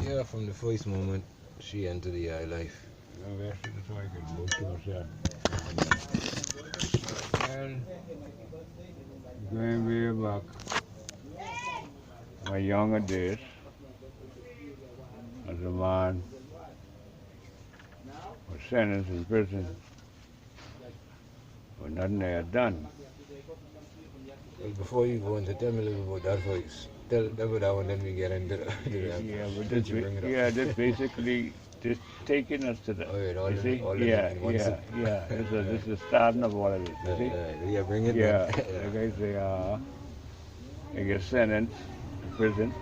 Yeah, from the first moment she entered the high life. And going way back, my younger days, as a man was sentenced in prison for nothing they had done. Well, before you go into, tell me a little about that voice. Tell about that one, then we get into the Yeah, but Did you bring it up? yeah, this basically just taking us to the. Oh, yeah, all you in- see? all in- Yeah, in one yeah, sit. yeah. This is the starting of all of this. You see? Yeah, bring it. Yeah, Man. like I say, they get sentenced to prison.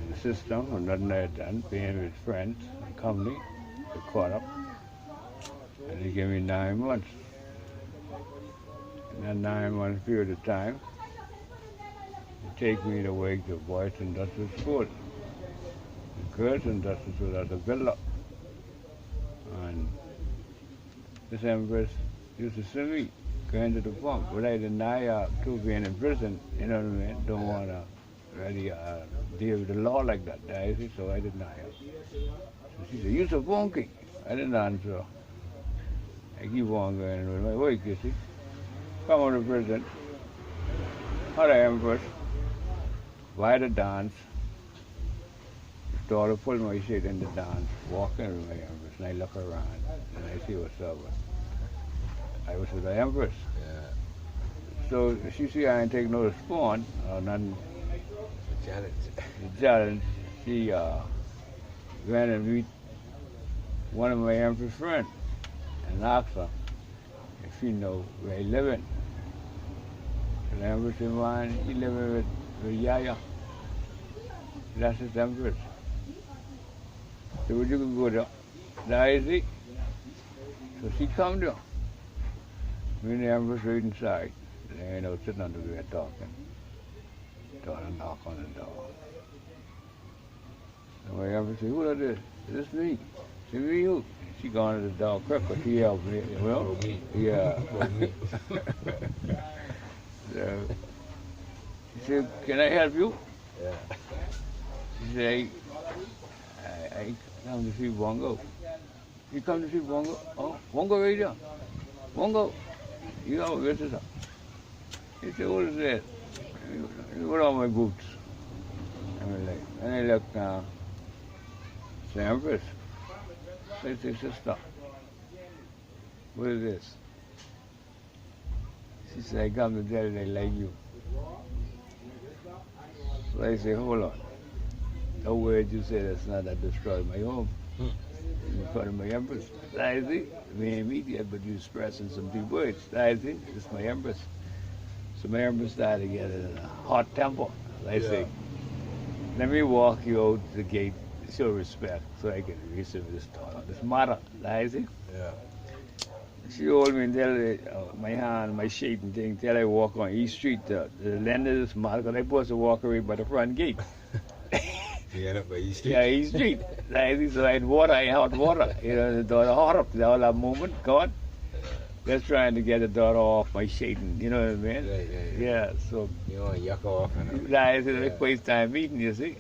In the system, or nothing they had done, being with friends and company, they caught up, and they gave me 9 months. In that 9 month period of time, they take me to work the boys' industrial school. The girls' industrial school as a build-up. And this empress used to see me going to the pump, but I deny too being in prison, you know what I mean? Don't want to really deal with the law like that, you see, so I deny her. So she said, "You so funky." I didn't answer. I keep on going with my work, you see. Come out of prison. Her empress, by the dance, daughter pulled my shit in the dance, walking with my empress, and I look around, and I see what's up. I was with the empress. Yeah. So she see I ain't take no response or nothing. Challenge. The challenge, she went and meet one of my empress friends and asked her if she know where he living. And the empress said, "Man, he living with Yaya. That's his empress." So you can go there. That is it. So she come there. Me and the empress right inside. They ain't no sitting under there talking. Daughter knock on the door. And my empress said, "Who is this?" "This me." She said, "You?" She gone to the door quick, but she helped me. Well, me. yeah. Me. So she said, "Can I help you?" Yeah. She said, I come to see Bongo. You come to see Bongo? Oh, Bongo right there. Bongo, you have a visitor. He said, "What is that?" "What are my boots?" And I look now. It's the empress. I say, "Sister, what is this?" She said, "I come to tell you they like you." So I say, "Hold on. No word you say that's not that destroy my home." In front of my empress. I see. We ain't meet yet, but you expressing some deep words. I see. It's my empress. So my empress started to get in a hot temper. I say, "Let me walk you out the gate, show respect, so I can receive this daughter, this mother." I see. Yeah. She hold me and tell my hand, my shape and thing, till I walk on East Street, the land of this mother, because I supposed to walk away by the front gate. You end up by East Street? Yeah, East Street. I see, so I had water, I had hot water. You know, the daughter hot up, all that movement, God. Just trying to get the daughter off my shading, you know what I mean? Yeah, so. You want to yuck off and everything. That is the first time meeting, you see.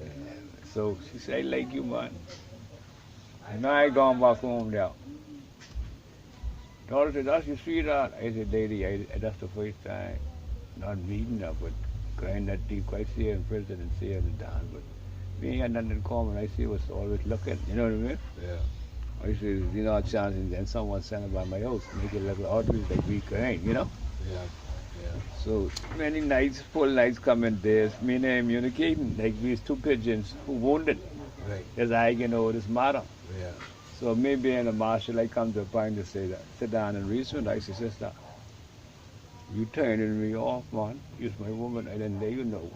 So she said, "I like you, man." And now I gone back home now. Daughter said, "That's your sweetheart." I said, "Lady, that's the first time not meeting her, but going that deep. I see her in prison and see her in the dance, but we ain't got nothing in common. I see her always looking, you know what I mean?" Yeah. I said, "You know, a chance, and then someone sent by my house, make it look outreach like we can, you know?" Yeah. Yeah. So many nights, full nights coming there, me and them communicating, like these two pigeons who wounded. Right. As I can know this matter. Yeah. So me being a marshal, I come to a point to say that, sit down and reason. I say, "Sister, you turning me off, man. You're my woman, and then there you know.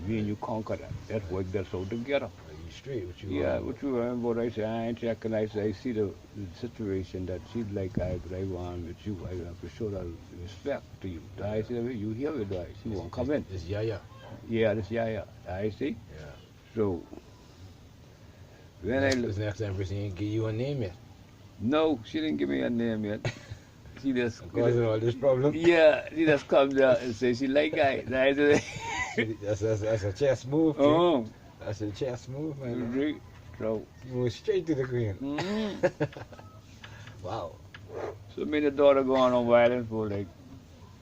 Me and you conquer that. Let's work that out together." Are you straight? What you Yeah, what you remember, I say, I ain't checking. I say, I see the situation that she's like but I want with you. I have to show that respect to you. I say, "You hear it, right? She won't come in." It's Yaya. Yeah, this yeah. I see. Yeah. So, when This next empress ain't give you a name yet. No, she didn't give me a name yet. She just Causing all this problem. yeah, she just comes out and says she like guy. I said, That's a chess move, King. Oh, That's a chess move, you man. see? So, You went straight to the queen. Wow. so me and the daughter go on violence for like,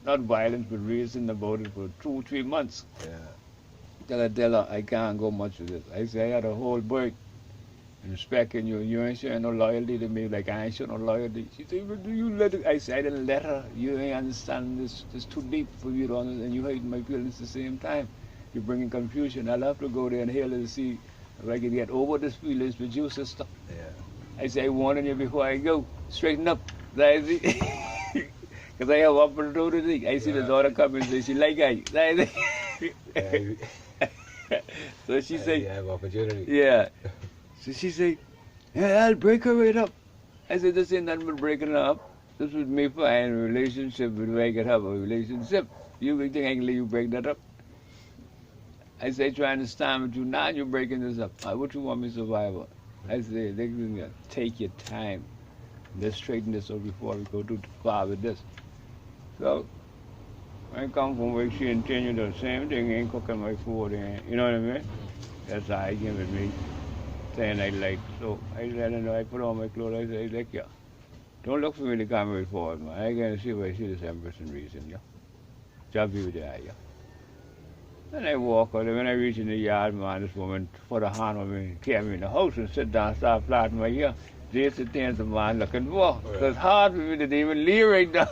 not violence, but reason about it for 2, 3 months. Yeah. Tell her, I can't go much with this. I say, I had a whole break. Respecting you, you ain't showing no loyalty to me, like I ain't showing no loyalty. She said, but do you let it? I said, I didn't let her. You ain't understand this. This too deep for you to understand, and you hate my feelings at the same time. You're bringing confusion. I'll have to go there and heal and see if I can get over this feelings with you, sister. Yeah. I say, I warning you before I go. Straighten up. That's it. Because I have opportunity. I see the daughter come and say, she like I. That's it. So she say, you have opportunity. yeah. So she said, yeah, I'll break her right up. I said, this ain't nothing but breaking her up. This was me finding a relationship with where I could have a relationship. You think I can let you break that up? I say, trying to stand with you now, you're breaking this up. What you want me to survive on? I say, take your time. Let's straighten this up before we go too far with this. So, I come from where she continued the same thing, ain't cooking my food, you know what I mean? That's how I give it me. Saying I like, so I let her know, I put on my clothes, I say, like, yeah, don't look for me to come right forward, man. I gotta see where I see this Empress and reason, yeah. Just be with that, yeah. And I walk out, and when I reach in the yard, man, this woman put her hand on me, carry me in the house, and sit down, start flatting my ear. There's the things the man looking for. So it's hard for me to even leave right now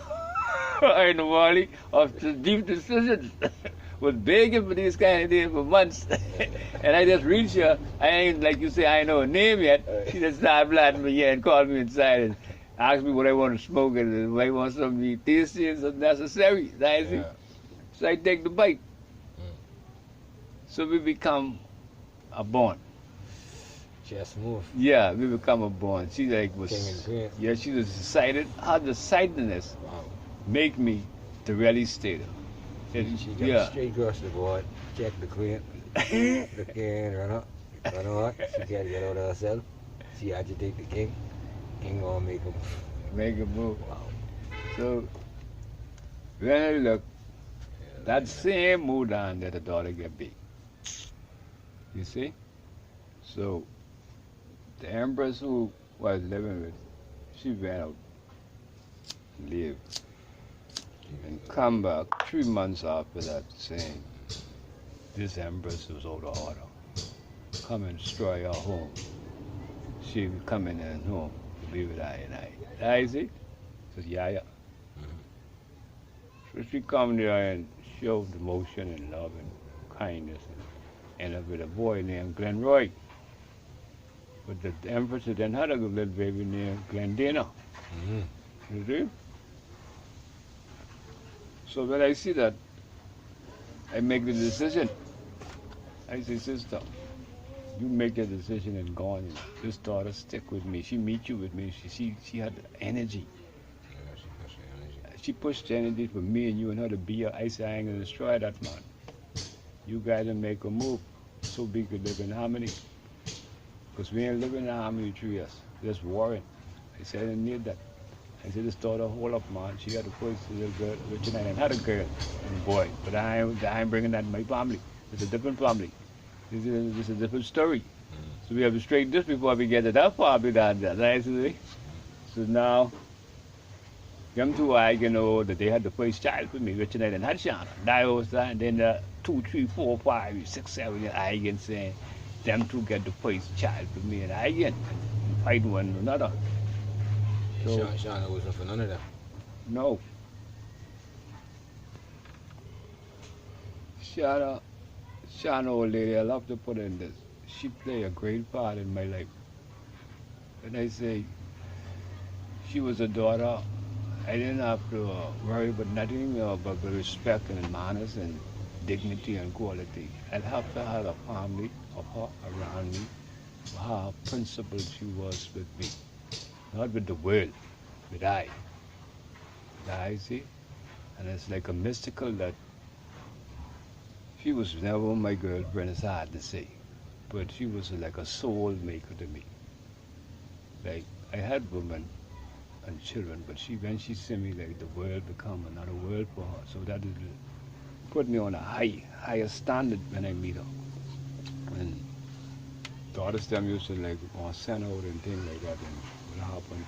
in the valley of the deep decisions. Was begging for these kind of things for months. And I just reached her. I ain't, like you say, I ain't know her name yet. She just started flatting me here and called me inside and asked me what I want to smoke and if I want something to be tasty and something necessary. Yeah. So I take the bite. So we become a bond. Chess move. Yeah, we become a bond. She like was, King and queen. yeah, she was excited. Her decidedness make me to really stay there. She got straight across the board, check the queen. The king run up. She can't get out of herself. She agitate the king. King gonna make him. Make a move. Wow. So when I look, that same mood down that the daughter get big. You see? So the Empress who was living with, she went out and lived. And come back 3 months after that saying, this Empress was out of order. Come and destroy our home. She was coming in home to be with I and I. I see? Says, yeah. So she come there and showed devotion and love and kindness and ended up with a boy named Glenroy. But the Empress then had a little baby named Glendina. You see? So when I see that, I make the decision. I say, sister, you make the decision and go on. This daughter stick with me. She meet you with me. She had energy. She pushed energy for me and you and her to be here. I say, I ain't gonna destroy that man. You guys will make a move so we could live in harmony. Because we ain't living in harmony 3 years. Just warring. I said, I didn't need that. I said, this daughter, hold up, man. She got a voice, a little girl, rich and I had a girl and a boy. But I ain't bringing that in my family. It's a different family. This is a different story. So we have to straighten this before we get to that far beyond that. Right? So now, them two, I know that they had the first child with me, rich and I didn't have Shana. That was that. And then 2, 3, 4, 5, 6, 7, I again saying, them two get the first child with me and I again. And fight one another. So, Shana wasn't for none of that. No. Shana, old lady, I love to put in this. She played a great part in my life. And I say, she was a daughter. I didn't have to worry about nothing but respect and manners and dignity and quality. I'd have to have a family of her around me, how principled she was with me. Not with the world, with I. See? And it's like a mystical that she was never my girlfriend, it's hard to say. But she was like a soul maker to me. Like, I had women and children, but when she see me, like the world become another world for her. So that is put me on a higher standard when I meet her. And daughters them used to like want to send out and things like that. And what happened?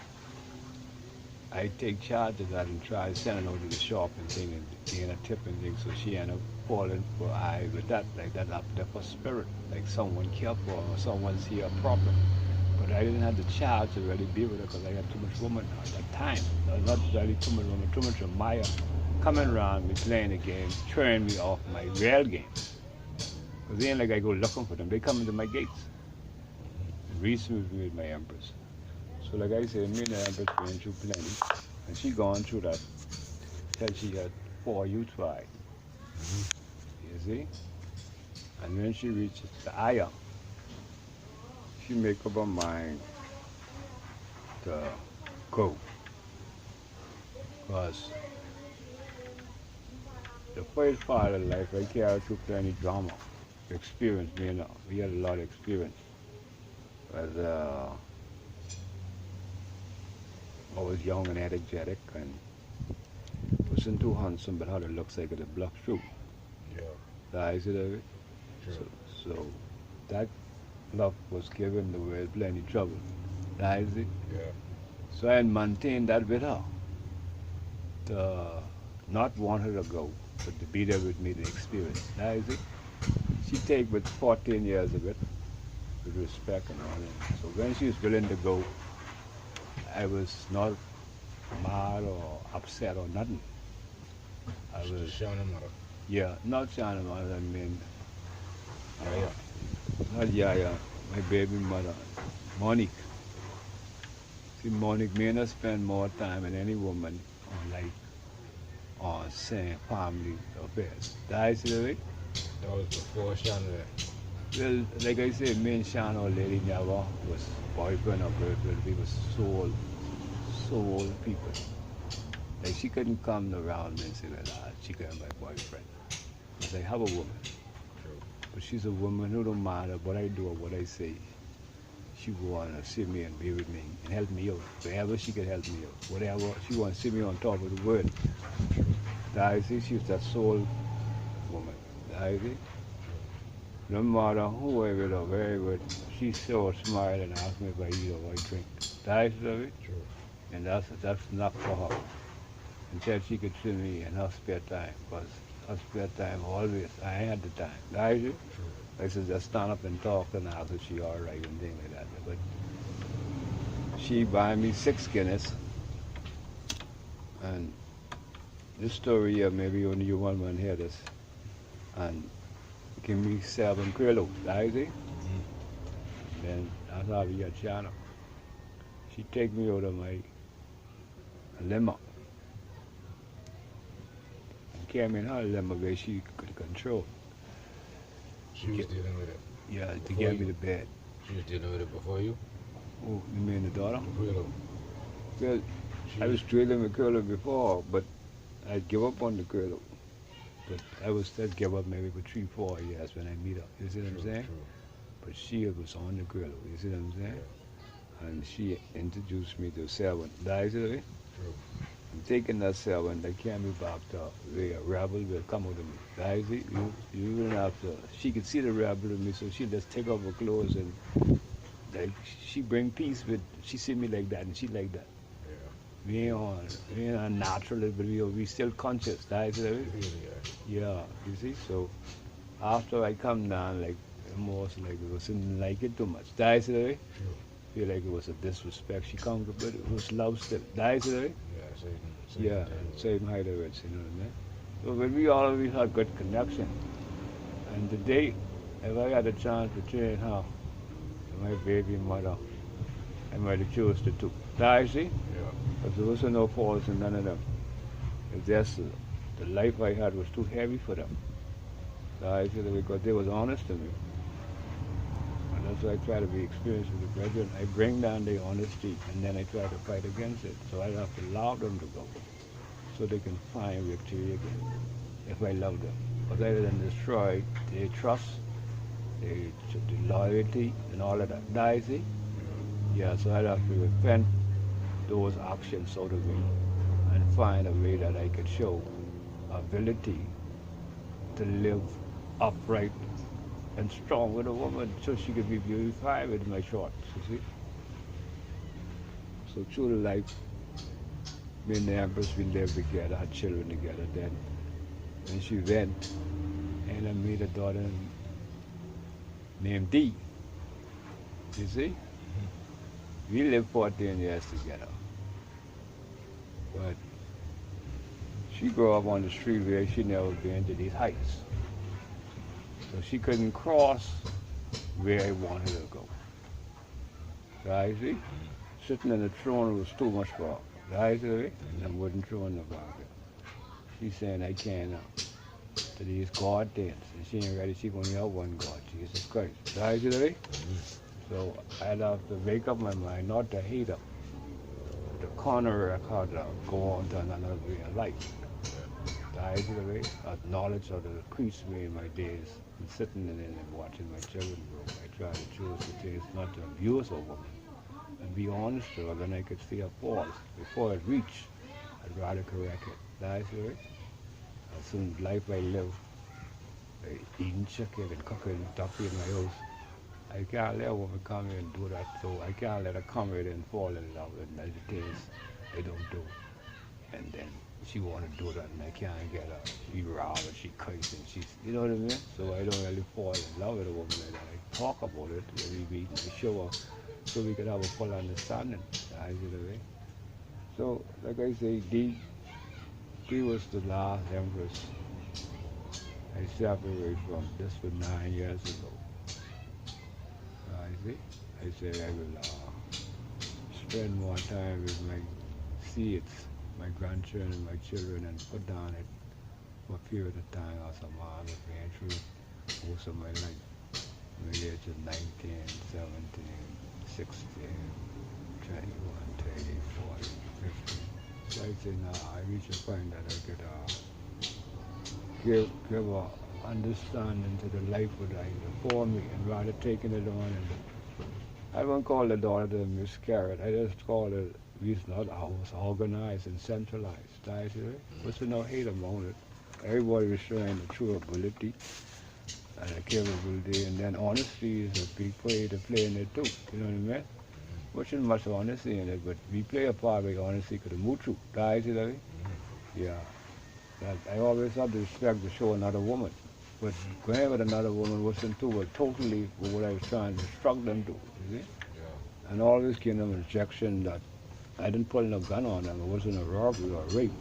I take charge of that and try sending her to the shop and things and getting a tip and things. So she ended up falling for eye with that, like that up there for spirit, like someone care for her or someone see a problem. But I didn't have the charge to really be with her because I had too much woman at that time. Not really too much woman, too much of Maya coming around me playing the game, turning me off my real game. Because it ain't like I go looking for them. They come into my gates. Recently with my empress. So like I said, me and the empress went through plenty. And she gone through that till she had 4 youth wives. You see? And when she reaches the Aya, she make up her mind to go. Because the first part of life, I carried through plenty drama, experience, you know. We had a lot of experience. But I was young and energetic and wasn't too handsome, but had the looks like a black shoe. Yeah. The eyes of it. So that love was given the world plenty trouble. That is it. Yeah. So I maintained that with her. To not want her to go, but to be there with me to experience. That is it. She take with 14 years of it, with respect and all that. So when she was willing to go, I was not mad or upset or nothing. I was showing them mother. Yeah, not China mother, I mean Yeah. not Yaya, my baby mother, Monique. See, Monique may not spend more time than any woman on like on saying family affairs. That is the way. That was before Shana. Well, like I said, me and Shana or Lady never was boyfriend or girlfriend. We was soul people. Like she couldn't come around me and say, well, she can have my boyfriend. Because I have a woman. True. But she's a woman who don't matter what I do or what I say. She want to see me and be with me and help me out. Wherever she can help me out. Whatever, she want to see me on top of the world. I see she's that soul woman. I see. No matter who I with or where I with, she still smile and ask me if I eat or I drink. That is of it. True. And that's enough for her. And said she could see me in her spare time. Because her spare time always, I ain't had the time. That is it. True. I said just stand up and talk and ask if she all right and things like that. But she buy me 6 Guinness. And this story here, maybe only you one man hear this. And give me 7 Krill. That is it. Then that's how we got China. She take me out of my limo. And came in her limo where she could control. She was dealing with it. Yeah, to Before get you? me to bed. She was dealing with it before you? Oh, you mean the daughter? Really? Well, I was dealing with Curlo before, but I give up on the Curlo. But I was still give up maybe for 3-4 years when I meet her. You see what I'm saying? True. But she was on the Curlo. You see what I'm saying? And she introduced me to 7. That is it. True. I'm taking that 7, they can't be back to where a rebel will come out of me. That is it. You don't have to. She could see the rebel in me, so she just take off her clothes and like she bring peace with. She see me like that and she like that. We ain't on natural, but we still conscious. That is it. Yeah, you see. So after I come down, like almost like it wasn't like it too much. That is it. Feel like it was a disrespect. She comes, but it was love still. That is it. Same height of it. You know what I mean? So when we always had good connection, and today, if I had a chance to change her, my baby mother, I might have chose the 2. That is it. But there was no faults in none of them. If that's the life I had was too heavy for them. I said because they was honest to me. And that's why I try to be experienced with the brethren. I bring down their honesty and then I try to fight against it. So I have to allow them to go so they can find victory again if I love them. Because rather than destroy their trust, their loyalty and all of that. That is it. Yeah, so I have to repent those actions out of me and find a way that I could show ability to live upright and strong with a woman so she could be beautified with my shorts, you see. So through the life, me and the Empress, we lived together, had children together. Then when she went, and I made a daughter named Dee, you see. We lived 14 years together. But she grew up on the street where she never been to these heights. So she couldn't cross where I wanted her to go. Right, see? Sitting in the throne was too much for her. Right, see? And I wasn't throwing about it. She's saying, I can't to these God things. And she ain't ready, she only have one God, Jesus Christ. Right, see? So I'd have to make up my mind not to hate her, but to corner her how to go on to another way of life. Right, see? Acknowledge or to increase me in my days. And sitting in it and watching my children grow. I try to choose the things not to abuse a woman and be honest with her, then I could see her faults. Before it reached, I'd rather correct it. That's right. As soon as life I live, eating chicken and cooking and stuff in my house, I can't let a woman come in and do that, so I can't let her come in and fall in love with the things I don't do. And then she want to do that and I can't get her. She rob and she curse and she's, you know what I mean? So I don't really fall in love with a woman like that. I talk about it, we show her so we could have a full understanding. That's the way. So, like I say, Dee was the last empress I separated from. This was 9 years ago. I see. I said I will spend more time with my seeds, my grandchildren, my children, and put down it for a period of time as a mom has been through most of my life. From the age of 19, 17, 16, 21, 30, 40, 50. So I say now I reach a point that I could give a understanding to the life that I before me and rather taking it on. And I won't call the daughter the miscarriage. I just call it not ours, organized and centralized. That's it. What's no hate among it. Everybody was showing the true ability and the capability, and then honesty is a big play to play in it too. You know what I mean? Wasn't much honesty in it, but we play a part where honesty could move through. That's it. Yeah. That I always have the respect to show another woman. But going with another woman wasn't too, but totally what I was trying to instruct them to, you see? Yeah. And always gave them a rejection that I didn't put no gun on them. It wasn't a robbery or a rape.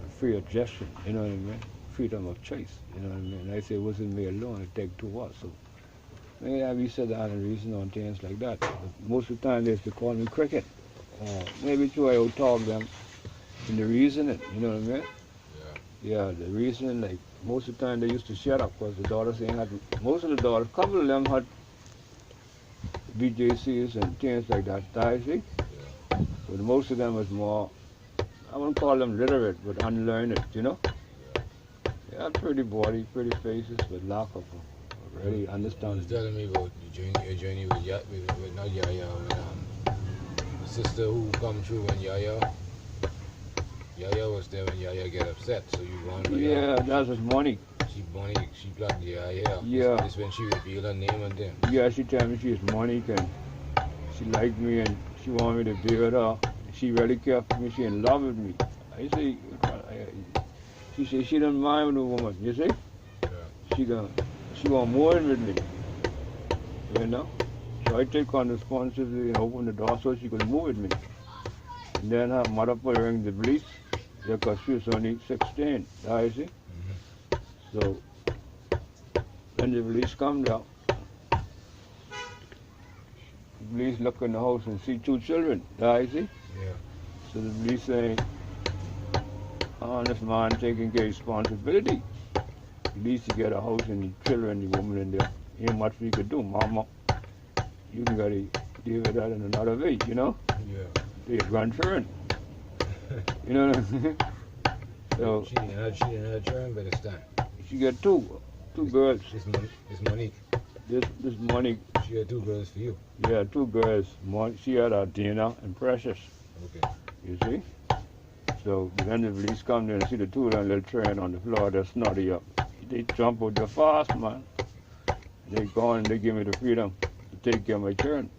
A free objection, you know what I mean? Freedom of choice, you know what I mean? And I say it wasn't me alone, it take two of us. So maybe we said that and reason on things like that. But most of the time they used to call me cricket. Maybe too I would talk them in the reasoning, you know what I mean? Yeah, the reason, like, most of the time they used to shut up because the daughters ain't had, most of the daughters, a couple of them had BJCs and things like that, see? Yeah. But most of them was more, I wouldn't call them literate, but unlearned, you know? They had pretty body, pretty faces, but lack of really understanding. You was telling me about your journey with not Yaya, with the sister who come through when Yaya was there when Yaya get upset, so you gone for Yeah, that was money. She blocked Yaya. Yeah. This when she revealed her name and them. Yeah, she told me she's Monique and she liked me and she wanted me to be with her. She really cared for me, she in love with me. I say, she said she don't mind with a woman, you see? Yeah. She gonna move in with me, you know? So I take on responsibility and open the door so she could move with me. And then her mother put her in the police because she was only 16, you see? So when the police come down, the police look in the house and see two children, you see? Yeah. So the police say, this man taking care of responsibility. At least you get a house and the children, the woman in there. Ain't much we could do, mama. You can gotta deal with that in another way, you know? Yeah. They're grandchildren. You know what I'm saying? So she didn't have children by this time. She got two girls. This Monique. This Monique. She had two girls for you. Yeah, two girls. She had Dina and Precious. Okay. You see? So when the police come there and see the two of them little children on the floor, they're snotty up. they jump out the fast, man. They go and they give me the freedom to take care of my children.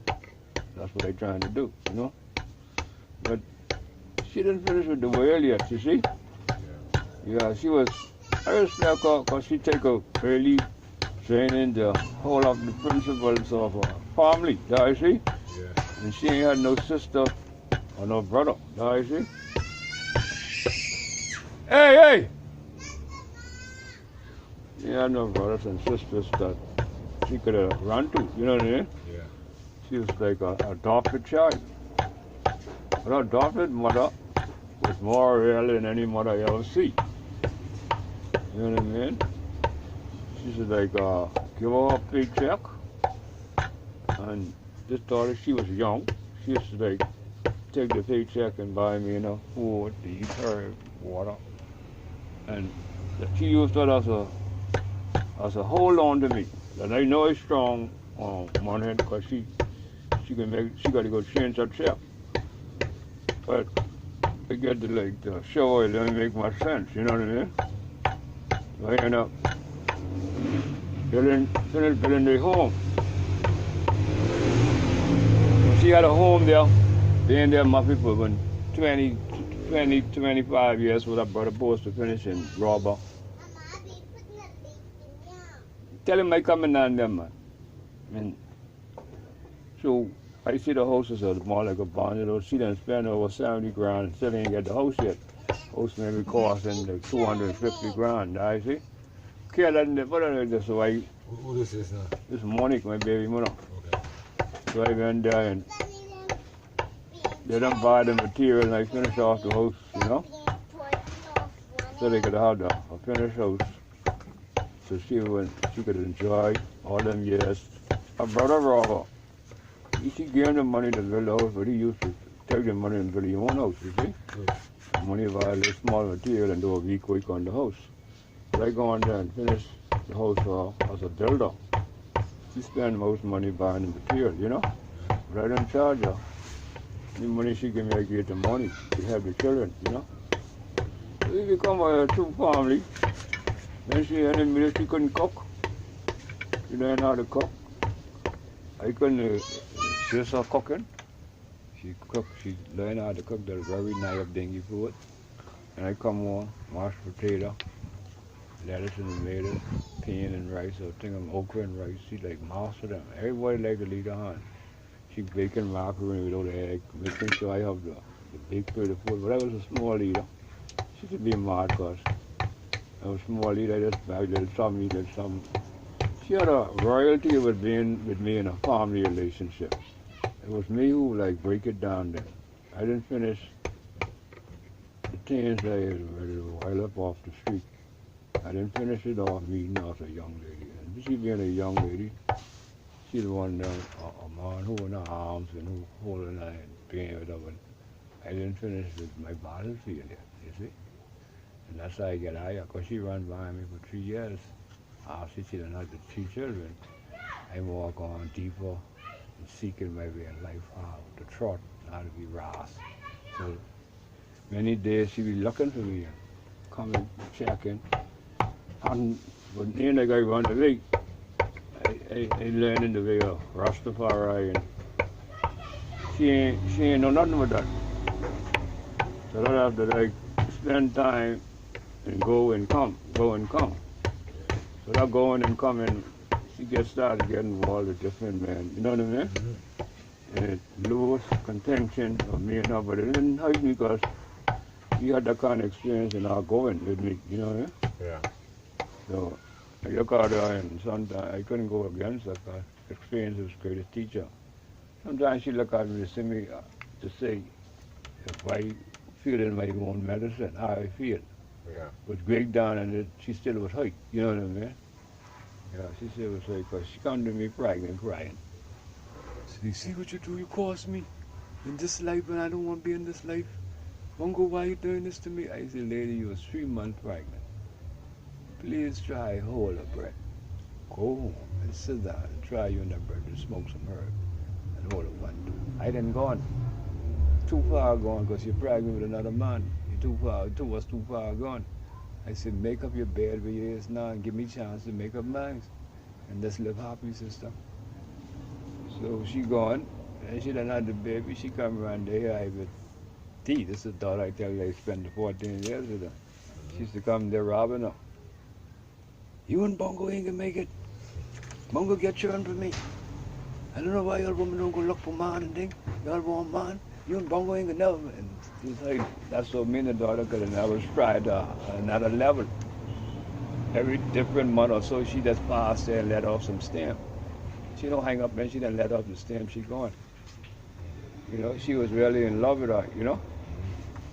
That's what they're trying to do, you know. But she didn't finish with the world yet, you see. Yeah, she was, I respect her because she take a early training to hold up the principles of a family, you see. Yeah. And she ain't had no sister or no brother, you see. Hey! She had no brothers and sisters that she could have run to, you know what I mean? Yeah. She was like an adopted child. Her adopted mother was more real than any mother you ever see. You know what I mean? She said like, give her a paycheck. And just thought if she was young, she used to like take the paycheck and buy me enough food to eat her, water. And she used that as a hold on to me. And I know it's strong on one hand because she got to go change her check. But I get to like the show it doesn't make much sense, you know what I mean? So I end up building the home. She had a home there, being there my people when 25 years with her brother supposed to finish in rubber. Tell him I coming down there, man. And so I see the house is more like a bond. You know, she done spent over 70 grand and still ain't get the house yet. House maybe costing like 250 grand, I see. Okay, that's why. Who this is now? This is Monique, my baby mother. Okay. So I went there and they don't buy the material and I finish off the house, you know. So they could have a finished house. So she could enjoy all them years. Her brother Robert, she gave him the money to build the house, but he used to take the money and build his own house, you see. The money buy a little small material and do a week work on the house. But I go on there and finish the house as a builder. She spent most money buying the material, you know. But I didn't charge her. The money she gave me, I gave the money to help the children, you know. So we become a true family. Then she had a minute she couldn't cook. She learned how to cook. I couldn't assist her cooking. She learned how to cook the very Nyahbingi food. And I come home, mashed potato, lettuce and tomatoes, peas and rice, or thing of okra and rice. She like master them. Everybody like to lead her hand. She baking macaroni without egg, making sure I have the big plate of food. But I was a small eater. She should be mad because I was a small eater. I just bagged little some. She had a royalty with being with me in a family relationship. It was me who like break it down then. I didn't finish the teens I was ready to wild up off the street. I didn't finish it off meeting as a young lady. And she being a young lady, she's the one a man who in her arms and who holding her and being with her. But I didn't finish with my battlefield yet, you see. And that's how I get higher, because she ran by me for 3 years. After she didn't have the 3 children, I walk on deeper and seeking my way in life, how to trot, how to be ras. So many days she be looking for me and coming, checking. And when I got run the way, I learning the way of Rastafari, and she ain't know nothing with that. So that after like spend time and go and come. So that going and coming, she started getting involved with different men, you know what I mean? Mm-hmm. And it lost contention of me and her, but it didn't hurt me because she had that kind of experience and her going with me, you know what I mean? Yeah. So I look at her and sometimes I couldn't go against her because experience was the greatest teacher. Sometimes she look at me to see me to say if I feel in my own medicine, how I feel. Yeah. But break down and she still was hurt, you know what I mean? Yeah, she still was hurt because she come to me pregnant crying. So you see what you do, you caused me in this life and I don't want to be in this life. Mungo, why are you doing this to me? I said, lady, you was 3 months pregnant. Please try hold her breath. Go home and sit down and try you in the breath to smoke some herb and hold her 1, 2. I didn't go on. Too far gone because you're pregnant with another man. You're too far gone. I said, make up your bed where you is now and give me a chance to make up mine. And let's live happy, sister. So she gone, and she done had the baby. She come around there, I with tea. This is the daughter I tell you I spent the 14 years with her. She used to come there robbing her. You and Bongo ain't gonna make it. Bongo get children for me. I don't know why y'all women don't go look for man and thing. Y'all want man. You and Bongo ain't gonna never. And it's like, that's what me and the daughter could have never tried another level. Every different month or so, she just passed there and let off some stamp. She don't hang up and she done let off the stamp, she gone. You know, she was really in love with her, you know?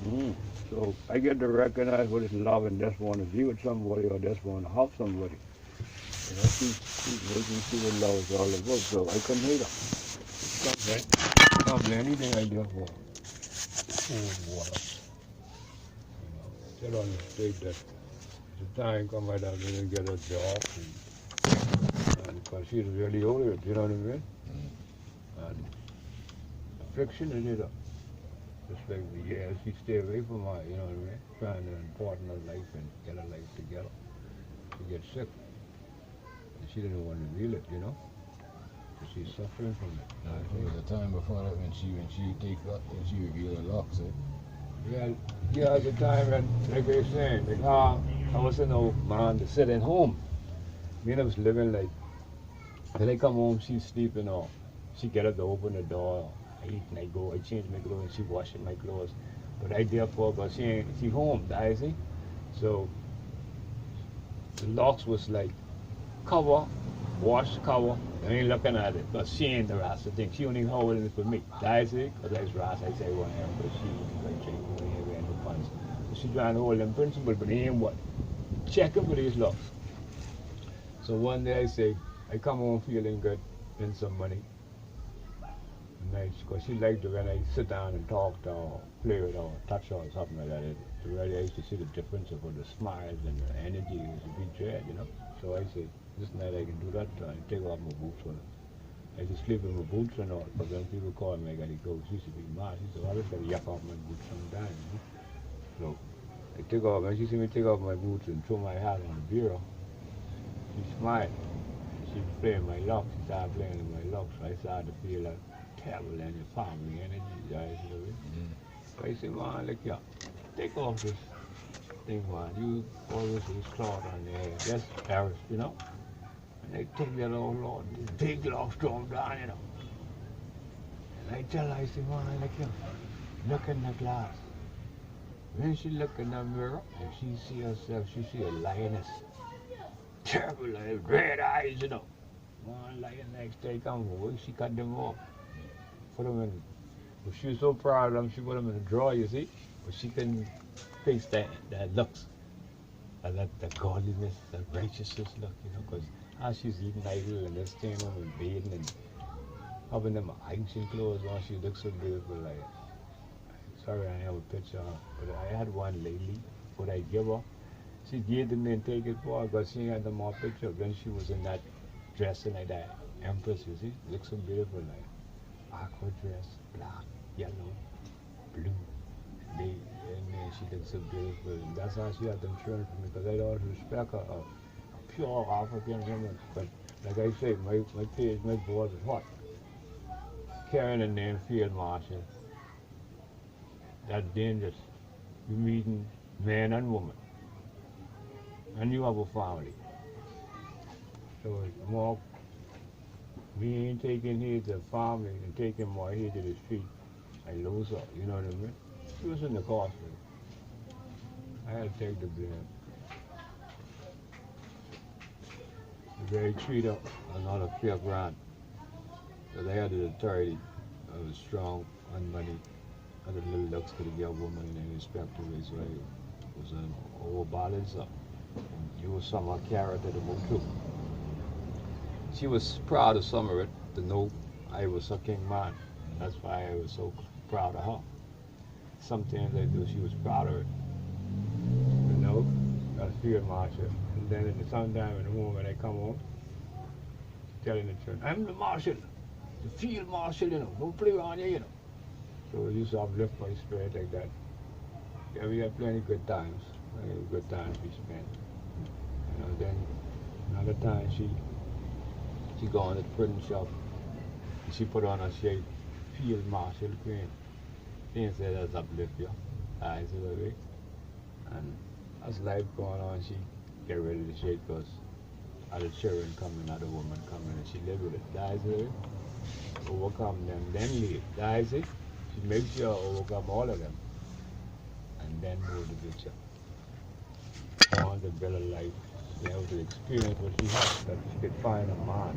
Mm. So I get to recognize what is love and just want to be with somebody or just want to help somebody. You know, she's making sure that love is all about, so I couldn't hate her. Can't blame anything I do for her. Food, water. You know, tell her on the state that the time come I have to get a job. And because she's really over it, you know what I mean? And affliction is it. Just like the years she stay away from her, you know what I mean? Trying to important her life and get her life together. She gets sick. And she didn't want to feel it, you know? So she's suffering from it. There was a time before that when she take up and she reveal her locks, eh? Yeah, at the time when, like I was saying, because I wasn't no man to sit at home. Me and I was living like, when I come home, she's sleeping or she get up to open the door. I eat and I go, I change my clothes and she washing my clothes. But I therefore, because she home, you see? So the locks was like cover, wash, cover. I ain't looking at it, but she ain't the rest of the thing. She only holding it for me. You see? Because I was rest, I say one here, but she was like drinking when he wearing the pants. So she trying to hold them principle, but he ain't what? Checking for these locks. So one day I say, I come home feeling good, and some money. Nice, because she liked it when I sit down and talk to her, or play with her, or touch her, or something like that. It really, I used to see the difference of her, the smiles and the energy. It was a big dread, you know. So I say, this night I can do that. I take off my boots for her. I used to sleep in my boots and all, but when people call me, I gotta go. She used to be mad. She said, well, I just gotta yuck off my boots sometimes, you know. So I take off, when she see me take off my boots and throw my hat on the bureau, she smiled. She was playing my locks. She started playing with my locks. So I started to feel like terrible and your family energy, guys. So I said, man, look here, take off this thing, man. You always use cloth on your hair. That's Paris, you know. And they take that old Lord, this big locks throw them down, you know. And I tell her, I said, man, look here, look in the glass. When she look in the mirror and she see herself, she see a lioness. Terrible, like red eyes, you know. One lion next day come over, she cut them off. Put them in, but she was so proud of them, she put them in a drawer, you see. But she couldn't face that looks, that godliness, that righteousness look, you know, because how she's eating idle and just staying home and bathing and having them ancient clothes on, she looks so beautiful, like, sorry I have a picture of her, but I had one lately, what I give her. She gave them and take it for her, but she had them more picture when she was in that dressing like that empress, you see, looks so beautiful, like aqua dress, black, yellow, blue, and then she looks so beautiful, and that's how she had them children for me, because I always respect her, a pure African woman, but like I say, my boss is hot. Carrying the name Field Marshal, that's dangerous. You're meeting man and woman. And you have a family. So it's more, me ain't taking here to the family and taking more here to the street. I lose her, you know what I mean? She was in the cost. I had to take the blame. They treat her another $5,000. So they had the authority. I was strong on money. Had a little looks to the young woman and respect her. So I was an overbalance up. You was some of her character to move too. She was proud of some of it, to know I was her king man. That's why I was so proud of her. Some things I do, she was proud of it. You know, that's Field Marshal. And then in the sometime in the morning when I come home, telling the children, I'm the marshal, the Field Marshal, you know, don't play around here, you know. So I used to uplift my spirit like that. Yeah, we had plenty good times. Good time we spent. You know, then another time she gone to the print shop and she put on a shade, Field Marshal Green. Things that has uplift your eyes a little bit. And as life going on, she get rid of the shade because other children coming, other woman coming, and she live with it. Dies it, overcome them, then leave. Dies it. She makes sure overcome all of them, and then move the picture. On to build a life, be able to experience what she has, that she could find a man.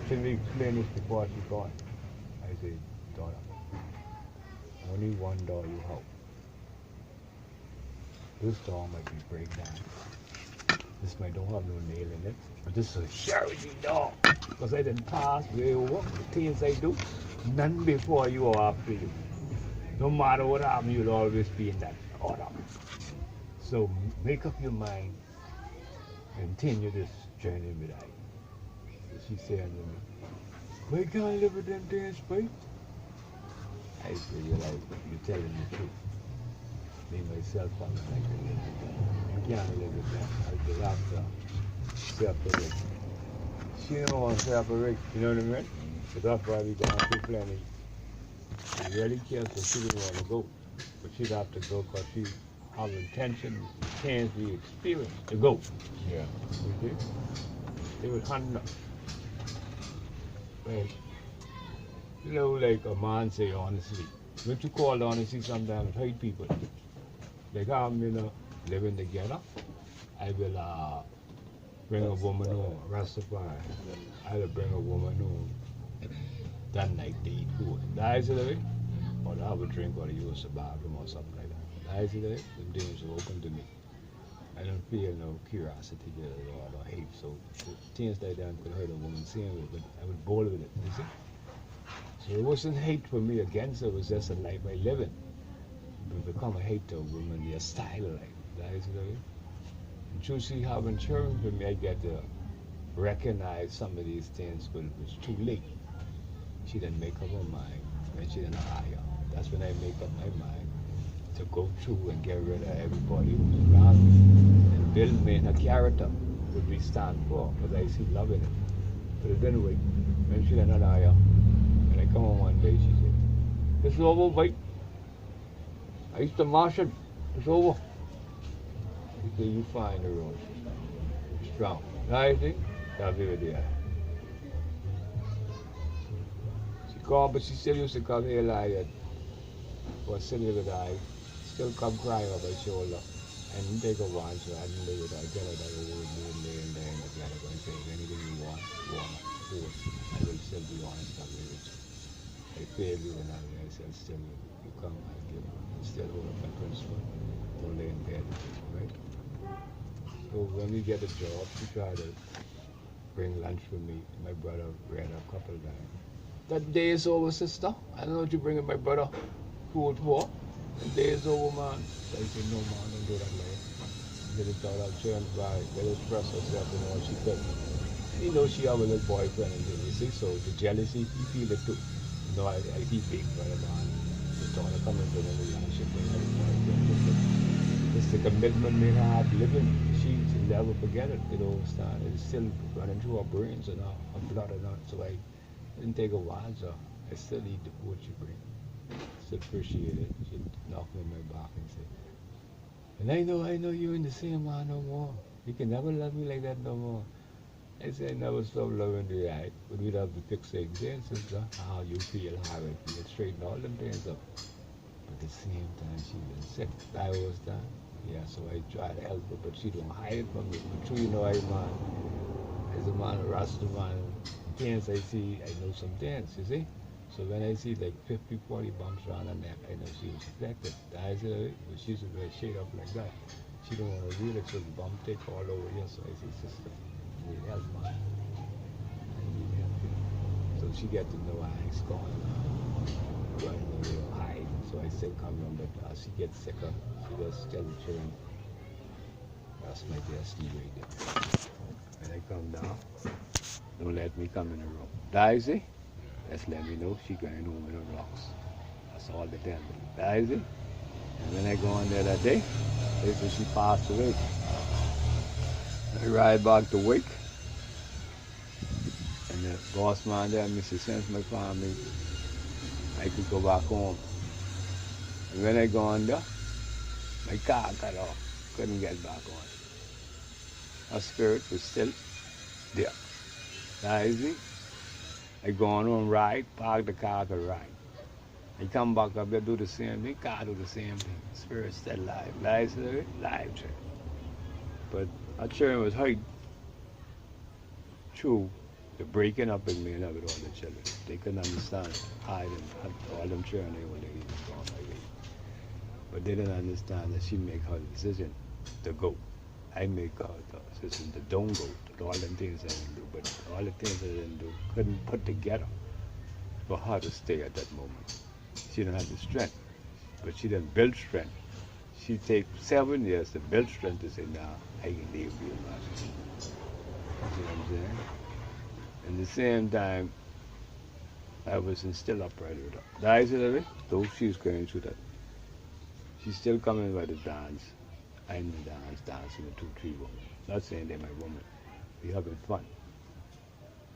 Should we explain this before she gone? I say, daughter, only one door you have. This door might be break down. This might don't have no nail in it, but this is a charity door. Because I didn't pass way over the things I do. None before you or after you. No matter what happens, you'll always be in that order. So make up your mind and continue this journey with I. So she said to me, why can't I live with them things, babe? I said, you're telling the truth. Me, myself, I'm like, you can't live with them. I will have to separate. She don't want to separate, you know what I mean? So that's why we going through plenty. She really cares, so she didn't want to go. But she'd have to go because she have intention, chance, the experience to go. Yeah. You see? They would hunt up. Right. You know, like a man say honestly. What you call honesty sometimes hurt people. Like I'm, living together. I will bring a woman home, Rastafari. I will bring a woman home that night to eat food. That is it, or to have a drink or to use the bathroom or something like that. That is it. The things are open to me. I don't feel no curiosity there or no hate. So things like that could hurt a woman seeing it, but I would bowl with it, you see? So it wasn't hate for me against her, it was just a life I live in. But become a hate to a woman, their style of life. That is it. And through she having children for me, I get to recognize some of these things, but it was too late. She didn't make up her mind, and she didn't hire. That's when I make up my mind to go through and get rid of everybody who was around me and build me in a character what we stand for, because I see love in it. But it didn't wait. When she didn't hire, and I come home one day, she said, it's over, mate. I used to marshal. It's over. She said, you find the road. Strong. Now you see? I'll be with you. She called, but she still used to come here like was sitting with I, still come cry over her shoulder. I didn't take a while, so I didn't live with her. I tell her that I would be laying there in the piano and say, anything you want, do it. I will still be honest with you. I fail you and I said, still, you come, I give you. I still hold up my principle. Don't lay in bed, right? So when we get a job, she tried to bring lunch for me. My brother ran a couple of times. That day is over, sister. I don't know what you're bringing my brother food for. The day is over, man. I said, no, man, don't do that, man. Little thought I'll turn by, let her express herself and all she could. You know, she have a little boyfriend and things, you see, so the jealousy, he feel it too. You know, I he big brother, man. Just thought of coming to the relationship and everything. It's the commitment made her hard living. She'll never forget it, you know, it's still running through her brains and her blood and all. So I didn't take a while, so I still eat the food she bring. Still appreciate it. She'd knock me on my back and say, and I know you ain't the same man no more. You can never love me like that no more. I said, I never stop loving you, right? But we'd have to fix the exams, how you feel, how I feel, straighten all them things up. But at the same time, she was sick. I was done. Yeah, so I tried to help her, but she don't hide from me. But true, you know, I man, as a man, a Rasta man, things I see, I know some things, you see? So when I see like 50, 40 bumps around her neck, I know she was affected. I said, but she's a very shade up like that. She don't want to read it, so the bump take all over here. So I say, sister, I need help, man. I need help. So she get to know how it's going on. Running away or hide. So I say, come on, but as she gets sicker, she just tell the children, that's my destiny right there. When I come down, don't let me come in the room. Daisy, just let me know she going home in her rocks. That's all they tell me. Daisy, And when I go on there that day, they said she passed away. I ride back to Wake, and the boss man there, Mr. Sense, my family, I could go back home. And when I go on there, my car cut off, couldn't get back on. Her spirit was still there. That is it. I go on home, ride, park the car, could ride. I come back up there, do the same thing, car do the same thing. Spirit still live. Live, live, church. But our children was hurt through the breaking up in me and with all the children. They couldn't understand. I didn't, all them children, they were gone like that. But they didn't understand that she make her decision to go. I make her decision to don't go. To all them things I didn't do. But all the things I didn't do couldn't put together for her to stay at that moment. She didn't have the strength, but she didn't build strength. She take 7 years to build strength to say, nah, I can leave you. You see what I'm saying? At the same time, I was still upright with her. That is it, though she's going through that. She's still coming by the dance. I'm in the dance, dancing with 2, 3 women. Not saying they're my woman. We having fun.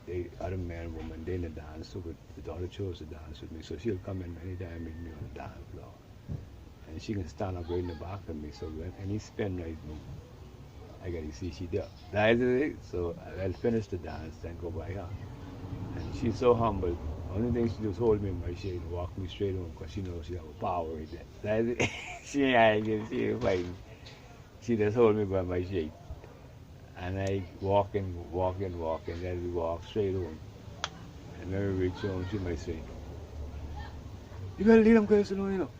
They other man, woman, they in the dance, so the daughter chose to dance with me. So she'll come in anytime meet me on the dance floor. And she can stand up right in the back of me. So when any spin right move, I gotta see she there. That is it. So I'll finish the dance, then go by her. And she's so humble. Only thing she just hold me in my shade and walk me straight home because she knows she have a power right there. That is it. She ain't fighting. She just hold me by my shade. And I walking, then we walk straight home. And when we reach home, she might say, "You gotta leave them girls alone, you know."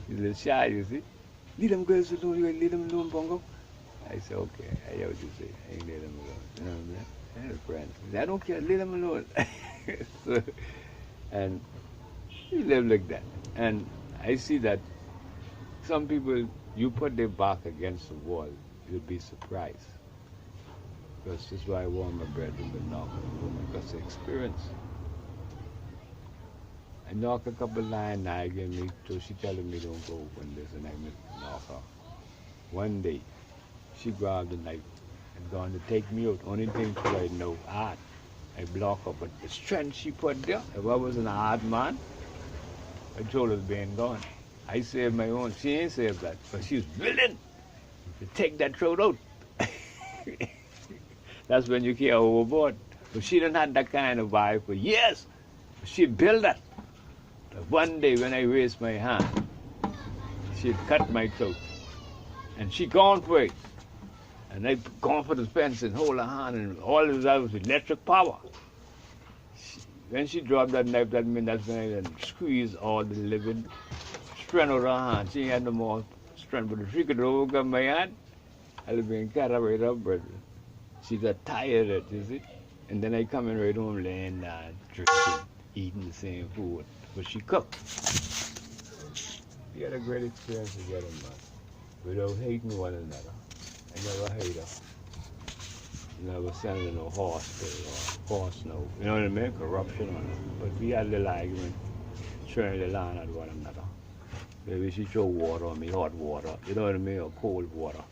She's a little shy, you see. "Leave them girls alone, you gotta leave them alone, Bongo." I said, "Okay, I hear what you say. I ain't leave them alone." You know what I'm saying? I had a friend. He said, "I don't care, leave them alone." So, and we live like that. And I see that some people, you put their back against the wall, you'll be surprised. Because that's why I want my brethren to knock on the woman, because the experience. I knock a couple lines, I get me, so she telling me don't go open this, and I knock her. One day, she grabbed the knife and gone to take me out. Only thing she I know hard. I block her, but the strength she put there, if I wasn't a hard man, my shoulders being gone. I saved my own. She ain't saved that, but she's willing to take that throat out. That's when you care overboard. But she didn't have that kind of vibe for years. She built that. But one day when I raised my hand, she'd cut my throat. And she gone for it. And I gone for the fence and hold her hand, and all of that was electric power. When she dropped that knife, that meant that's when I then squeezed all the living strength out of her hand. She ain't had no more strength, but if she could overcome my hand, I'd have been cut right up, brother. She got tired of it, you see? And then I come in right home, laying down, drinking, eating the same food, but she cooked. We had a great experience together, man, without hating one another. I never hate her. Never sending her no horse or horse, no, you know what I mean? Corruption on her. But we had a little argument, trying to learn at one another. Maybe she throw water on me, hot water, you know what I mean, or cold water.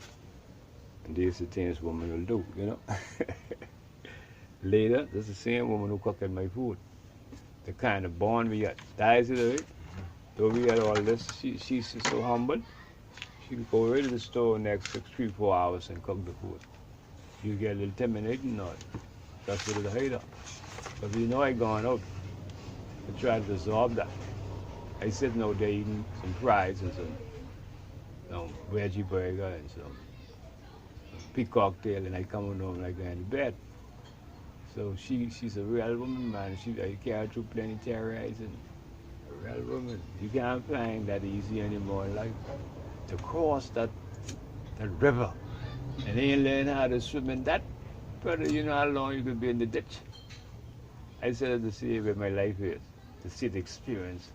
And these are the things women will do, you know. Later, this is the same woman who cooked my food. The kind of bond we had. That is it. Though we had all this, she's so humble. She could go right to the store next 3, 4 hours and cook the food. You get a little intimidating or that's a little hater. But you know I gone out to try to resolve that. I sitting out there eating some fries and some veggie burger and some peacock tail, and I come home like in bed. So she's a real woman, man. I carry through plenty terrorizing. A real woman. You can't find that easy anymore in life. To cross that river and then learn how to swim in that, brother, you know how long you could be in the ditch. I said to see where my life is, to see the experience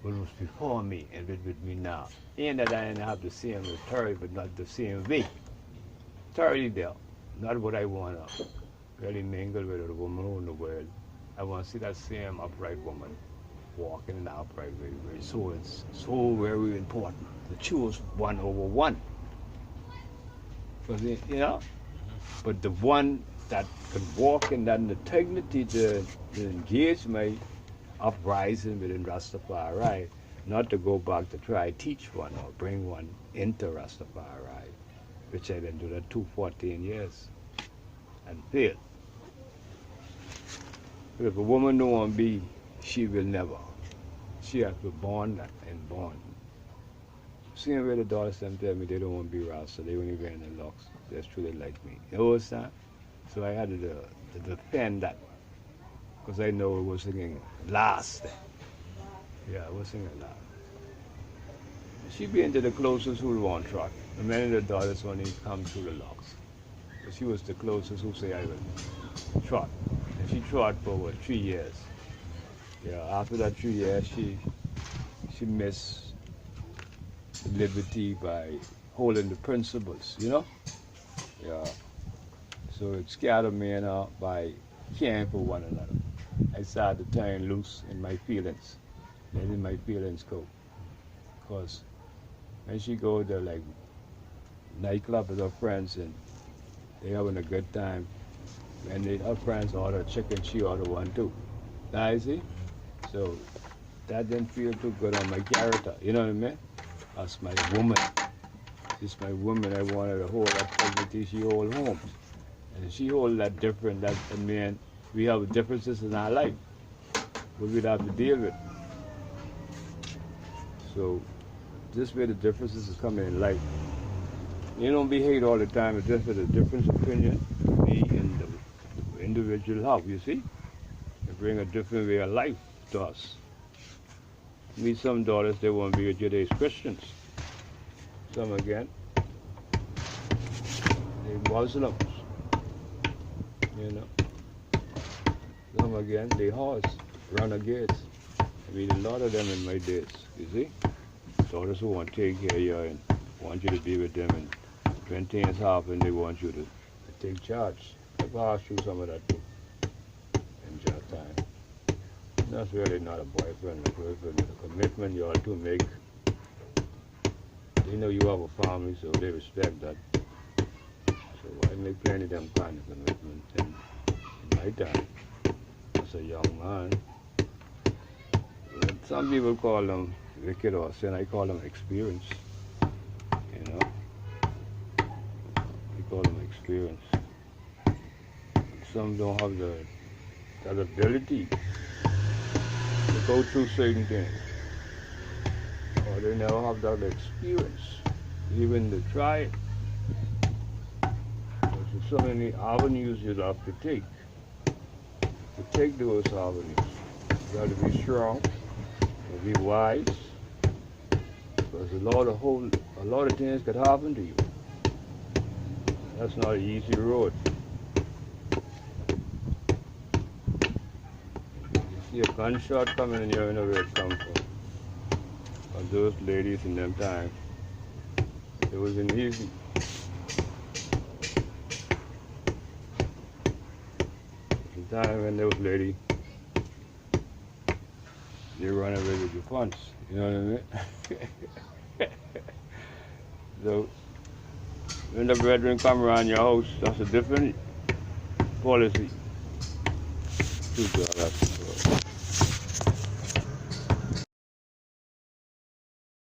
what was before me and with me now. And that I didn't have the same authority, but not the same way. Authority there, not what I want to really mingle with a woman in the world. I want to see that same upright woman walking in upright way. So it's so very important. To choose 1/1. Because, but the one that can walk in that integrity to engage my uprising within Rastafari, not to go back to try teach one or bring one into Rastafari, which I've been doing that 14 years and failed. If a woman don't want to be, she will never. She has to be born and born. Seeing where the daughters them tell me they don't want to be Rasta, they only wearing the locks. That's true, they like me. You understand? So I had to defend that. Because I know it was singing last. Yeah, I was singing last. She be into the closest who want trot. And many of the daughters only come through the locks. But she was the closest who say I will trot. And she trot for what, 3 years. Yeah, after that 3 years she missed liberty by holding the principles, Yeah. So it scattered me by caring for one another. I started to turn loose in my feelings, letting my feelings go. Because when she go to like nightclub with her friends and they having a good time, and her friends order chicken, she order one too. Now you see? So that didn't feel too good on my character, you know what I mean? That's my woman. She's my woman. I wanted to hold that dignity she hold home. And she hold that different, that mean we have differences in our life. What we'd have to deal with. So this way the differences is coming in life. You don't be hate all the time, it's just that a different opinion be in the individual house, you see? They bring a different way of life to us. Me, some daughters, they want to be Judaism Christians. Some again, they Muslims, Some again, they horse, renegades. I mean, a lot of them in my days, you see? Daughters who want to take care of you and want you to be with them, and when things happen, they want you to take charge. I've asked you some of that too, in your time. That's really not a boyfriend or girlfriend. It's a commitment you ought to make. They know you have a family, so they respect that. So I make plenty of them kind of commitment. And in my time, as a young man, some people call them wicked or sin. I call them experience. We call them experience. Some don't have that ability to go through certain things, or they never have that experience, even to try it. There's so many avenues you have to take. To take those avenues, you have to be strong, to be wise, because a lot of things could happen to you. That's not an easy road. You see a gunshot coming and you don't know where it comes from. But those ladies in them time, it wasn't easy. The time when those ladies, they run away with your funds, you know what I mean? So when the brethren come around your house, that's a different policy. That's